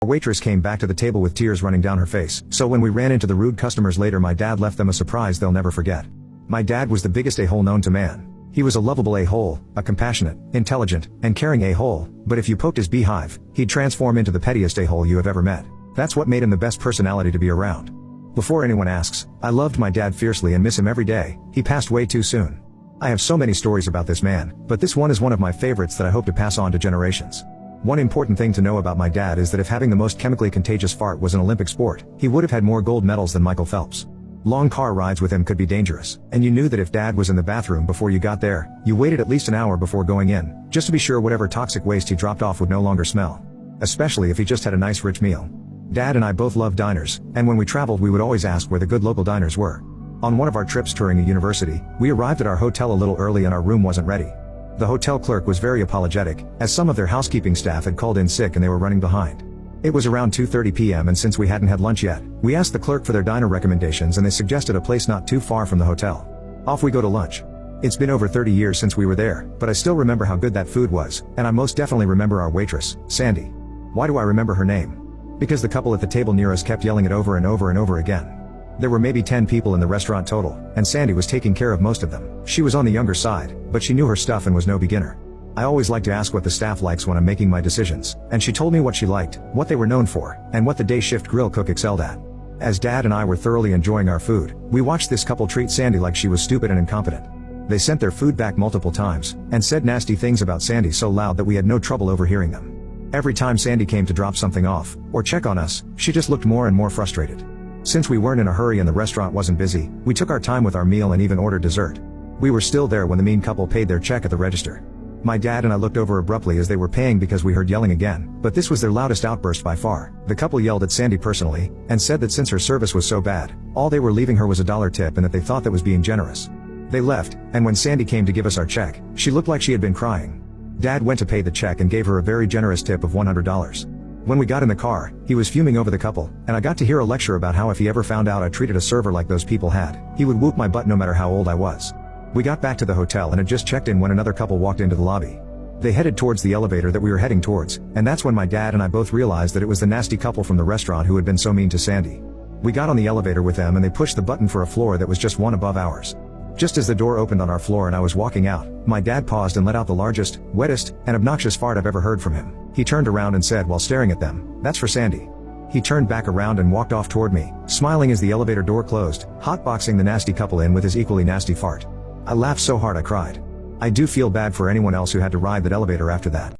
Our waitress came back to the table with tears running down her face, so when we ran into the rude customers later, my dad left them a surprise they'll never forget. My dad was the biggest a-hole known to man. He was a lovable a-hole, a compassionate, intelligent, and caring a-hole, but if you poked his beehive, he'd transform into the pettiest a-hole you have ever met. That's what made him the best personality to be around. Before anyone asks, I loved my dad fiercely and miss him every day. He passed way too soon. I have so many stories about this man, but this one is one of my favorites that I hope to pass on to generations. One important thing to know about my dad is that if having the most chemically contagious fart was an Olympic sport, he would have had more gold medals than Michael Phelps. Long car rides with him could be dangerous, and you knew that if dad was in the bathroom before you got there, you waited at least an hour before going in, just to be sure whatever toxic waste he dropped off would no longer smell. Especially if he just had a nice rich meal. Dad and I both loved diners, and when we traveled we would always ask where the good local diners were. On one of our trips touring a university, we arrived at our hotel a little early and our room wasn't ready. The hotel clerk was very apologetic, as some of their housekeeping staff had called in sick and they were running behind. It was around 2:30 p.m. and since we hadn't had lunch yet, we asked the clerk for their diner recommendations and they suggested a place not too far from the hotel. Off we go to lunch. It's been over 30 years since we were there, but I still remember how good that food was, and I most definitely remember our waitress, Sandy. Why do I remember her name? Because the couple at the table near us kept yelling it over and over and over again. There were maybe 10 people in the restaurant total, and Sandy was taking care of most of them. She was on the younger side, but she knew her stuff and was no beginner. I always like to ask what the staff likes when I'm making my decisions, and she told me what she liked, what they were known for, and what the day shift grill cook excelled at. As Dad and I were thoroughly enjoying our food, we watched this couple treat Sandy like she was stupid and incompetent. They sent their food back multiple times, and said nasty things about Sandy so loud that we had no trouble overhearing them. Every time Sandy came to drop something off, or check on us, she just looked more and more frustrated. Since we weren't in a hurry and the restaurant wasn't busy, we took our time with our meal and even ordered dessert. We were still there when the mean couple paid their check at the register. My dad and I looked over abruptly as they were paying because we heard yelling again, but this was their loudest outburst by far. The couple yelled at Sandy personally, and said that since her service was so bad, all they were leaving her was a $1 tip and that they thought that was being generous. They left, and when Sandy came to give us our check, she looked like she had been crying. Dad went to pay the check and gave her a very generous tip of $100. When we got in the car, he was fuming over the couple, and I got to hear a lecture about how if he ever found out I treated a server like those people had, he would whoop my butt no matter how old I was. We got back to the hotel and had just checked in when another couple walked into the lobby. They headed towards the elevator that we were heading towards, and that's when my dad and I both realized that it was the nasty couple from the restaurant who had been so mean to Sandy. We got on the elevator with them and they pushed the button for a floor that was just one above ours. Just as the door opened on our floor and I was walking out, my dad paused and let out the largest, wettest, and obnoxious fart I've ever heard from him. He turned around and said while staring at them, "That's for Sandy." He turned back around and walked off toward me, smiling as the elevator door closed, hotboxing the nasty couple in with his equally nasty fart. I laughed so hard I cried. I do feel bad for anyone else who had to ride that elevator after that.